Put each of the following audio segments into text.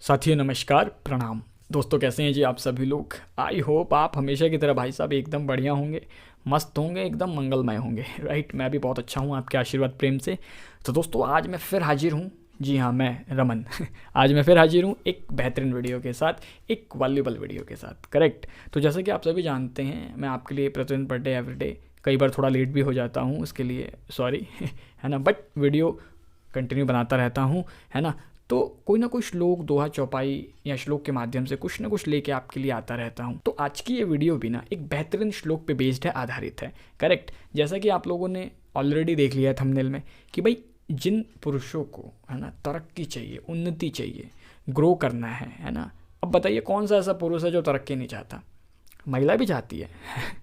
साथियों नमस्कार प्रणाम। दोस्तों कैसे हैं जी आप सभी लोग। आई होप आप हमेशा की तरह भाई साहब एकदम बढ़िया होंगे, मस्त होंगे, एकदम मंगलमय होंगे। राइट, मैं भी बहुत अच्छा हूँ आपके आशीर्वाद प्रेम से। तो दोस्तों आज मैं फिर हाजिर हूँ। जी हाँ, मैं रमन आज मैं फिर हाजिर हूँ एक बेहतरीन वीडियो के साथ, एक वैल्यूबल वीडियो के साथ। करेक्ट। तो जैसे कि आप सभी जानते हैं मैं आपके लिए प्रतिदिन पर डे एवरीडे, कई बार थोड़ा लेट भी हो जाता हूँ, उसके लिए सॉरी है ना, बट वीडियो कंटिन्यू बनाता रहता हूँ, है ना। तो कोई ना कोई श्लोक, दोहा, चौपाई या श्लोक के माध्यम से कुछ ना कुछ लेके आपके लिए आता रहता हूँ। तो आज की ये वीडियो भी ना एक बेहतरीन श्लोक पे बेस्ड है, आधारित है। करेक्ट। जैसा कि आप लोगों ने ऑलरेडी देख लिया है थंबनेल में कि भाई जिन पुरुषों को है ना तरक्की चाहिए, उन्नति चाहिए, ग्रो करना है ना। अब बताइए कौन सा ऐसा पुरुष है जो तरक्की नहीं चाहता। महिला भी चाहती है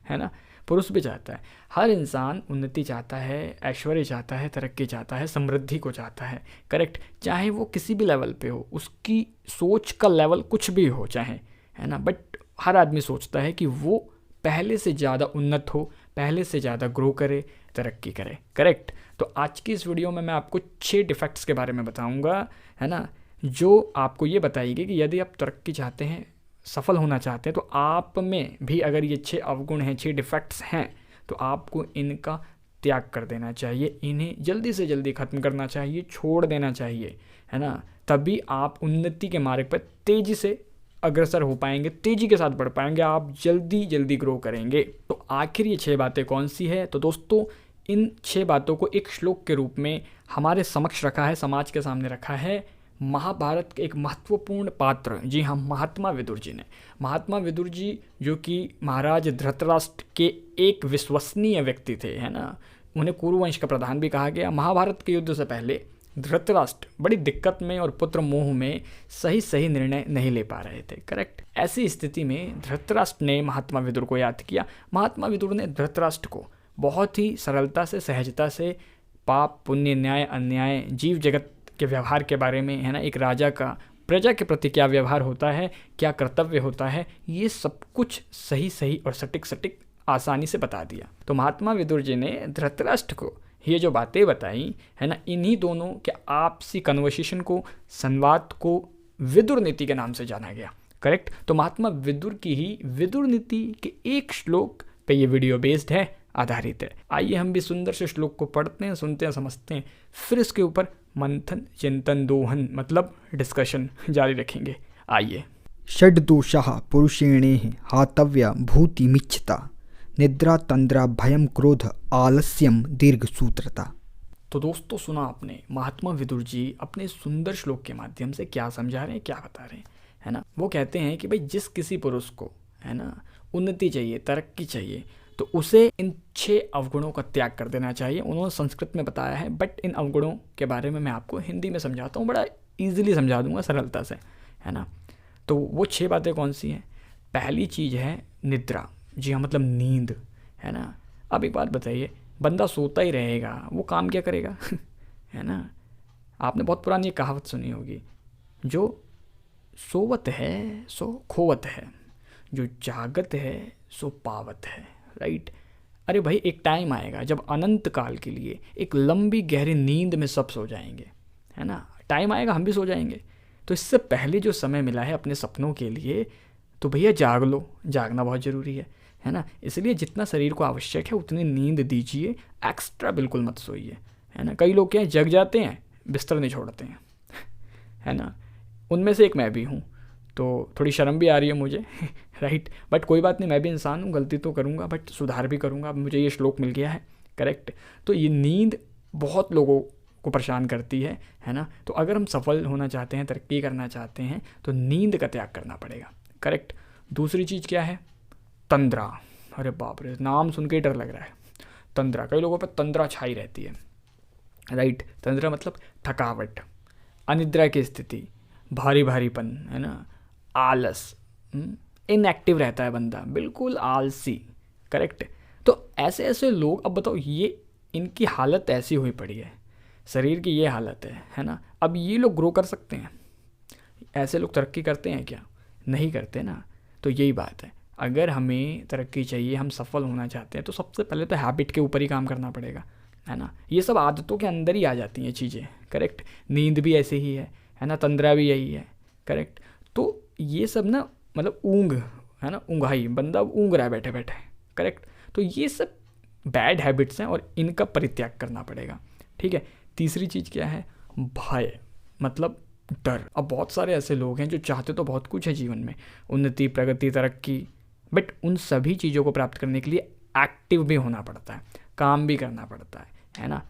है ना, पुरुष भी चाहता है। हर इंसान उन्नति चाहता है, ऐश्वर्य चाहता है, तरक्की चाहता है, समृद्धि को चाहता है। करेक्ट। चाहे वो किसी भी लेवल पे हो, उसकी सोच का लेवल कुछ भी हो चाहे, है ना, बट हर आदमी सोचता है कि वो पहले से ज़्यादा उन्नत हो, पहले से ज़्यादा ग्रो करे, तरक्की करे। करेक्ट। तो आज की इस वीडियो में मैं आपको 6 डिफेक्ट्स के बारे में बताऊंगा, है ना, जो आपको ये बताएगी कि यदि आप तरक्की चाहते हैं, सफल होना चाहते हैं, तो आप में भी अगर ये 6 अवगुण हैं, 6 डिफेक्ट्स हैं, तो आपको इनका त्याग कर देना चाहिए, इन्हें जल्दी से जल्दी ख़त्म करना चाहिए, छोड़ देना चाहिए, है ना। तभी आप उन्नति के मार्ग पर तेज़ी से अग्रसर हो पाएंगे, तेज़ी के साथ बढ़ पाएंगे, आप जल्दी जल्दी ग्रो करेंगे। तो आखिर ये 6 बातें कौन सी है? तो दोस्तों इन 6 बातों को एक श्लोक के रूप में हमारे समक्ष रखा है, समाज के सामने रखा है महाभारत के एक महत्वपूर्ण पात्र, जी हाँ, महात्मा विदुर जी ने। महात्मा विदुर जी जो कि महाराज धृतराष्ट्र के एक विश्वसनीय व्यक्ति थे, है ना। उन्हें कुरुवंश का प्रधान भी कहा गया। महाभारत के युद्ध से पहले धृतराष्ट्र बड़ी दिक्कत में और पुत्र मोह में सही निर्णय नहीं ले पा रहे थे। करेक्ट। ऐसी स्थिति में धृतराष्ट्र ने महात्मा विदुर को याद किया। महात्मा विदुर ने धृतराष्ट्र को बहुत ही सरलता से, सहजता से पाप, पुण्य, न्याय, अन्याय, जीव जगत के व्यवहार के बारे में, है ना, एक राजा का प्रजा के प्रति क्या व्यवहार होता है, क्या कर्तव्य होता है, ये सब कुछ सही और सटीक आसानी से बता दिया। तो महात्मा विदुर जी ने धृतराष्ट्र को ये जो बातें बताई, है ना, इन्हीं दोनों के आपसी कन्वर्सेशन को, संवाद को विदुर नीति के नाम से जाना गया। करेक्ट। तो महात्मा विदुर की ही विदुर नीति के एक श्लोक पे ये वीडियो बेस्ड है, आधारित है। आइए हम भी सुंदर से श्लोक को पढ़ते हैं, सुनते हैं, समझते हैं, फिर इसके ऊपर मंथन, चिंतन, दोहन मतलब डिस्कशन जारी रखेंगे। आइए। षड्दोषाः पुरुषेणेः हातव्या भूतिमिच्छता निद्रा, तंद्रा, भयम, क्रोध, आलस्यम, दीर्घसूत्रता। तो दोस्तों सुना आपने महात्मा विदुर जी अपने सुंदर श्लोक के माध्यम से क्या समझा रहे हैं, क्या बता रहे हैं, है ना। वो कहते हैं कि भाई जिस किसी पुरुष को, है ना, उन्नति चाहिए, तरक्की चाहिए, तो उसे इन 6 अवगुणों का त्याग कर देना चाहिए। उन्होंने संस्कृत में बताया है, बट इन अवगुणों के बारे में मैं आपको हिंदी में समझाता हूँ, बड़ा ईजिली समझा दूंगा, सरलता से, है ना। तो वो 6 बातें कौन सी हैं? पहली चीज़ है निद्रा। जी हाँ, मतलब नींद, है ना। अब एक बात बताइए, बंदा सोता ही रहेगा, वो काम क्या करेगा है ना। आपने बहुत पुरानी कहावत सुनी होगी, जो सोवत है सो खोवत है, जो जागत है सो पावत है। राइट। अरे भाई एक टाइम आएगा जब अनंत काल के लिए एक लंबी गहरी नींद में सब सो जाएंगे, है ना। टाइम आएगा हम भी सो जाएंगे। तो इससे पहले जो समय मिला है अपने सपनों के लिए, तो भैया जाग लो, जागना बहुत ज़रूरी है ना। इसलिए जितना शरीर को आवश्यक है उतनी नींद दीजिए, एक्स्ट्रा बिल्कुल मत सोइए, है ना। कई लोग क्या है, जग जाते हैं, बिस्तर नहीं छोड़ते हैं है ना। उनमें से एक मैं भी हूँ, तो थोड़ी शर्म भी आ रही है मुझे राइट। बट कोई बात नहीं, मैं भी इंसान हूँ, गलती तो करूँगा, बट सुधार भी करूँगा। अब मुझे ये श्लोक मिल गया है। करेक्ट। तो ये नींद बहुत लोगों को परेशान करती है ना। तो अगर हम सफल होना चाहते हैं, तरक्की करना चाहते हैं, तो नींद का त्याग करना पड़ेगा। करेक्ट। दूसरी चीज़ क्या है? तंद्रा। अरे बाप रे, नाम सुन के डर लग रहा है। तंद्रा, कई लोगों पर तंद्रा छाई रहती है। राइट। तंद्रा मतलब थकावट, अनिद्रा की स्थिति, भारी भारीपन, है ना, आलस, इनएक्टिव रहता है बंदा, बिल्कुल आलसी। करेक्ट। तो ऐसे लोग, अब बताओ, ये इनकी हालत ऐसी हुई पड़ी है, शरीर की ये हालत है ना। अब ये लोग ग्रो कर सकते हैं? ऐसे लोग तरक्की करते हैं क्या? नहीं करते ना। तो यही बात है, अगर हमें तरक्की चाहिए, हम सफल होना चाहते हैं, तो सबसे पहले तो हैबिट के ऊपर ही काम करना पड़ेगा, है ना। ये सब आदतों के अंदर ही आ जाती हैं चीज़ें। करेक्ट। नींद भी ऐसे ही है ना, तंद्रा भी यही है। करेक्ट। तो ये सब ना मतलब ऊँग है ना, ऊँघाई, बंदा ऊँघ रहा है बैठे बैठे, करेक्ट। तो ये सब बैड हैबिट्स हैं और इनका परित्याग करना पड़ेगा, ठीक है। तीसरी चीज़ क्या है, भय, मतलब डर। अब बहुत सारे ऐसे लोग हैं जो चाहते तो बहुत कुछ है जीवन में, उन्नति, प्रगति, तरक्की, बट उन सभी चीज़ों को प्राप्त करने के लिए एक्टिव भी होना पड़ता है, काम भी करना पड़ता है ना,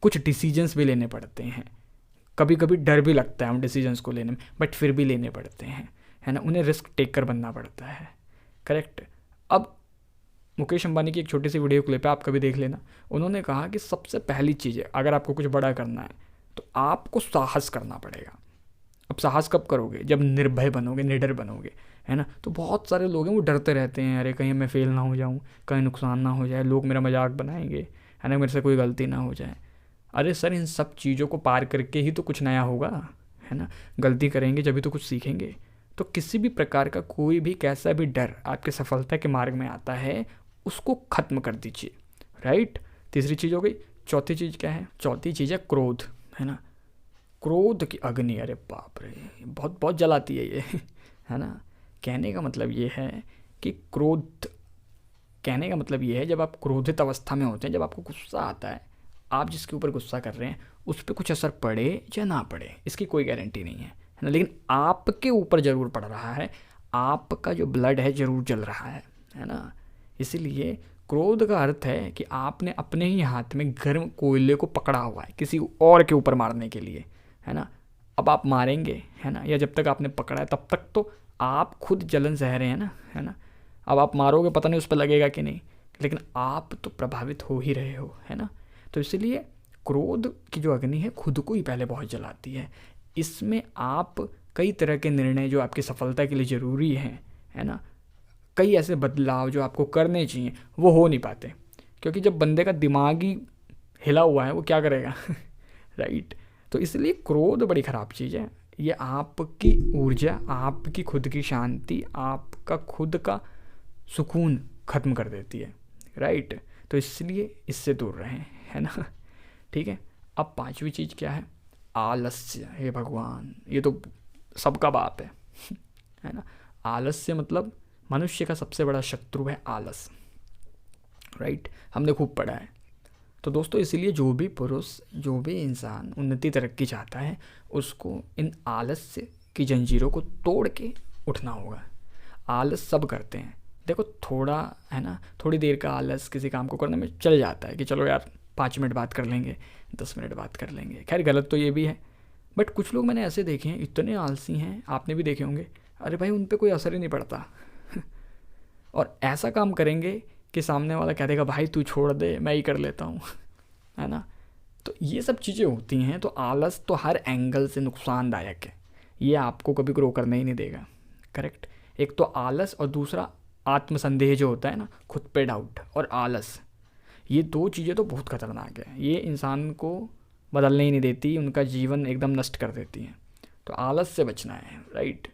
कुछ डिसीजंस भी लेने पड़ते हैं। कभी कभी डर भी लगता है उन डिसीजंस को लेने में, बट फिर भी लेने पड़ते हैं, है ना, उन्हें रिस्क टेक कर बनना पड़ता है, करेक्ट। अब मुकेश अंबानी की एक छोटी सी वीडियो क्लिप है, आप कभी देख लेना। उन्होंने कहा कि सबसे पहली चीज़ है, अगर आपको कुछ बड़ा करना है तो आपको साहस करना पड़ेगा। अब साहस कब करोगे, जब निर्भय बनोगे, निडर बनोगे, है ना। तो बहुत सारे लोग हैं वो डरते रहते हैं, अरे कहीं मैं फेल ना हो जाऊँ, कहीं नुकसान ना हो जाए, लोग मेरा मजाक बनाएंगे, है ना, मेरे से कोई गलती ना हो जाए। अरे सर, इन सब चीज़ों को पार करके ही तो कुछ नया होगा, है ना। गलती करेंगे जब भी तो कुछ सीखेंगे। तो किसी भी प्रकार का कोई भी कैसा भी डर आपके सफलता के मार्ग में आता है, उसको ख़त्म कर दीजिए, राइट। तीसरी चीज़ हो गई। चौथी चीज़ क्या है, चौथी चीज़ है क्रोध, है ना। क्रोध की अग्नि, अरे बाप रे, बहुत बहुत जलाती है ये, है ना। कहने का मतलब ये है कि क्रोध, कहने का मतलब ये है जब आप क्रोधित अवस्था में होते हैं, जब आपको गुस्सा आता है, आप जिसके ऊपर गुस्सा कर रहे हैं उस पर कुछ असर पड़े या ना पड़े इसकी कोई गारंटी नहीं है ना, लेकिन आपके ऊपर ज़रूर पड़ रहा है, आपका जो ब्लड है ज़रूर जल रहा है ना। इसीलिए क्रोध का अर्थ है कि आपने अपने ही हाथ में गर्म कोयले को पकड़ा हुआ है किसी और के ऊपर मारने के लिए, है ना। अब आप मारेंगे, है ना, या जब तक आपने पकड़ा है तब तक तो आप खुद जलन सह रहे हैं ना, है ना। अब आप मारोगे, पता नहीं उस पर लगेगा कि नहीं, लेकिन आप तो प्रभावित हो ही रहे हो, है ना। तो इसलिए क्रोध की जो अग्नि है खुद को ही पहले बहुत जलाती है। इसमें आप कई तरह के निर्णय जो आपकी सफलता के लिए ज़रूरी हैं, है ना, कई ऐसे बदलाव जो आपको करने चाहिए वो हो नहीं पाते, क्योंकि जब बंदे का दिमाग ही हिला हुआ है वो क्या करेगा राइट। तो इसलिए क्रोध बड़ी ख़राब चीज़ है, ये आपकी ऊर्जा, आपकी खुद की शांति, आपका खुद का सुकून ख़त्म कर देती है, राइट। तो इसलिए इससे दूर रहें, है ना, ठीक है। अब पांचवी चीज़ क्या है, आलस्य। हे भगवान, ये तो सबका बाप है ना। आलस्य मतलब मनुष्य का सबसे बड़ा शत्रु है आलस, राइट, हमने खूब पढ़ा है। तो दोस्तों इसीलिए जो भी पुरुष, जो भी इंसान उन्नति तरक्की चाहता है, उसको इन आलस्य की जंजीरों को तोड़ के उठना होगा। आलस सब करते हैं, देखो थोड़ा, है ना, थोड़ी देर का आलस किसी काम को करने में चल जाता है कि चलो यार 5 मिनट बात कर लेंगे, 10 मिनट बात कर लेंगे। खैर गलत तो ये भी है, बट कुछ लोग मैंने ऐसे देखे हैं, इतने आलसी हैं, आपने भी देखे होंगे, अरे भाई उन पर कोई असर ही नहीं पड़ता और ऐसा काम करेंगे कि सामने वाला कह देगा भाई तू छोड़ दे, मैं ही कर लेता हूँ है ना। तो ये सब चीज़ें होती हैं। तो आलस तो हर एंगल से नुकसानदायक है, ये आपको कभी ग्रो करने ही नहीं देगा, करेक्ट। एक तो आलस और दूसरा आत्मसंदेह जो होता है ना, खुद पे डाउट और आलस, ये दो चीज़ें तो बहुत खतरनाक है, ये इंसान को बदलने ही नहीं देती, उनका जीवन एकदम नष्ट कर देती हैं। तो आलस से बचना है, राइट।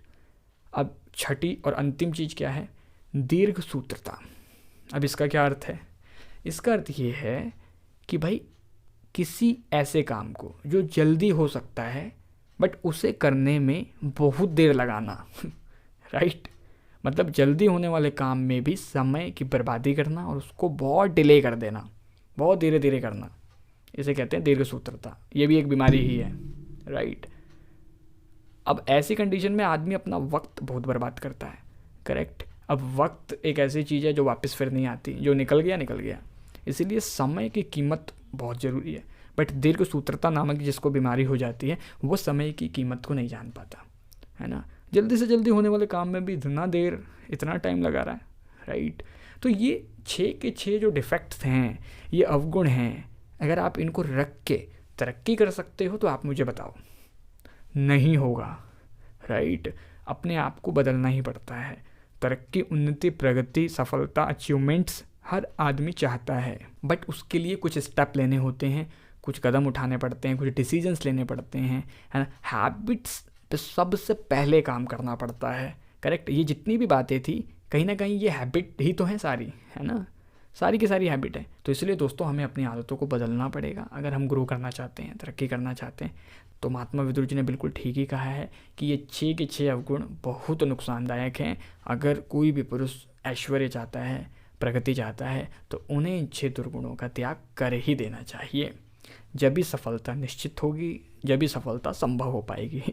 अब छठी और अंतिम चीज़ क्या है, दीर्घ सूत्रता। अब इसका क्या अर्थ है, इसका अर्थ ये है कि भाई किसी ऐसे काम को जो जल्दी हो सकता है बट उसे करने में बहुत देर लगाना राइट। मतलब जल्दी होने वाले काम में भी समय की बर्बादी करना और उसको बहुत डिले कर देना, बहुत धीरे धीरे करना, इसे कहते हैं दीर्घ सूत्रता। ये भी एक बीमारी ही है, राइट। अब ऐसी कंडीशन में आदमी अपना वक्त बहुत बर्बाद करता है, करेक्ट। अब वक्त एक ऐसी चीज़ है जो वापस फिर नहीं आती, जो निकल गया निकल गया। इसीलिए समय की कीमत बहुत ज़रूरी है। बट दीर्घ सूत्रता नामक जिसको बीमारी हो जाती है वो समय की कीमत को नहीं जान पाता, है ना। जल्दी से जल्दी होने वाले काम में भी इतना देर, इतना टाइम लगा रहा है, राइट। तो ये 6 के 6 जो डिफेक्ट्स हैं, ये अवगुण हैं, अगर आप इनको रख के तरक्की कर सकते हो तो आप मुझे बताओ। नहीं होगा, राइट। अपने आप को बदलना ही पड़ता है। तरक्की, उन्नति, प्रगति, सफलता, अचीवमेंट्स हर आदमी चाहता है, बट उसके लिए कुछ स्टेप लेने होते हैं, कुछ कदम उठाने पड़ते हैं, कुछ डिसीजंस लेने पड़ते हैं, है ना। हैबिट्स पे सबसे पहले काम करना पड़ता है, करेक्ट। ये जितनी भी बातें थी कहीं ना कहीं ये हैबिट ही तो हैं सारी, है ना, सारी की सारी हैबिट है। तो इसलिए दोस्तों हमें अपनी आदतों को बदलना पड़ेगा अगर हम ग्रो करना चाहते हैं, तरक्की करना चाहते हैं। तो महात्मा विदुर जी ने बिल्कुल ठीक ही कहा है कि ये 6 के 6 अवगुण बहुत नुकसानदायक हैं। अगर कोई भी पुरुष ऐश्वर्य चाहता है, प्रगति चाहता है, तो उन्हें इन 6 दुर्गुणों का त्याग कर ही देना चाहिए। जब भी सफलता निश्चित होगी, जब भी सफलता संभव हो पाएगी,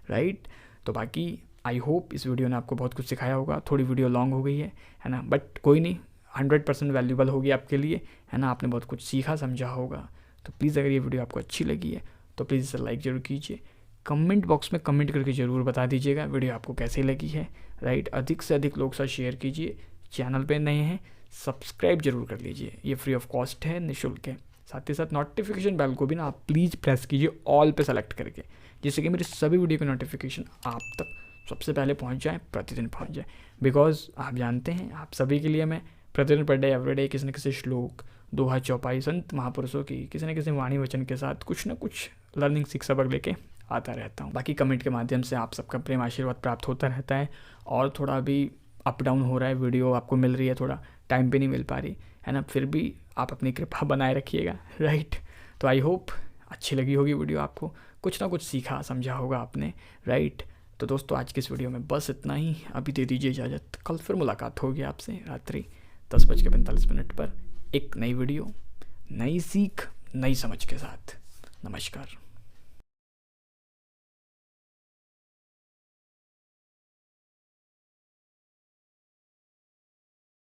राइट। तो बाकी आई होप इस वीडियो ने आपको बहुत कुछ सिखाया होगा। थोड़ी वीडियो लॉन्ग हो गई है ना, बट कोई नहीं, 100% वैल्यूबल होगी आपके लिए, है ना। आपने बहुत कुछ सीखा समझा होगा। तो प्लीज़ अगर ये वीडियो आपको अच्छी लगी है तो प्लीज़ इसे लाइक ज़रूर कीजिए। कमेंट बॉक्स में कमेंट करके ज़रूर बता दीजिएगा वीडियो आपको कैसी लगी है, राइट। अधिक से अधिक लोग साथ शेयर कीजिए। चैनल पे नए हैं सब्सक्राइब जरूर कर लीजिए, ये फ्री ऑफ कॉस्ट है, निःशुल्क है। साथ ही साथ नोटिफिकेशन बेल को भी ना आप प्लीज़ प्रेस कीजिए ऑल पे सेलेक्ट करके, जिससे कि मेरी सभी वीडियो की नोटिफिकेशन आप तक सबसे पहले पहुंच जाए, प्रतिदिन पहुंच जाए। बिकॉज आप जानते हैं, आप सभी के लिए मैं प्रतिदिन पर डे एवरीडे किसी न किसी श्लोक, दोहा, चौपाई, संत महापुरुषों की किसी न किसी वाणी वचन के साथ कुछ न कुछ लर्निंग सीख सबक लेके आता रहता हूँ। बाकी कमेंट के माध्यम से आप सबका प्रेम आशीर्वाद प्राप्त होता रहता है। और थोड़ा अभी अप डाउन हो रहा है, वीडियो आपको मिल रही है, थोड़ा टाइम पे नहीं मिल पा रही है ना, फिर भी आप अपनी कृपा बनाए रखिएगा, राइट। तो आई होप अच्छी लगी होगी वीडियो, आपको कुछ ना कुछ सीखा समझा होगा आपने, राइट। तो दोस्तों आज की इस वीडियो में बस इतना ही। अभी दे दीजिए इजाज़त, कल फिर मुलाकात होगी आपसे रात्रि 10:45 पर एक नई वीडियो, नई सीख, नई समझ के साथ। नमस्कार।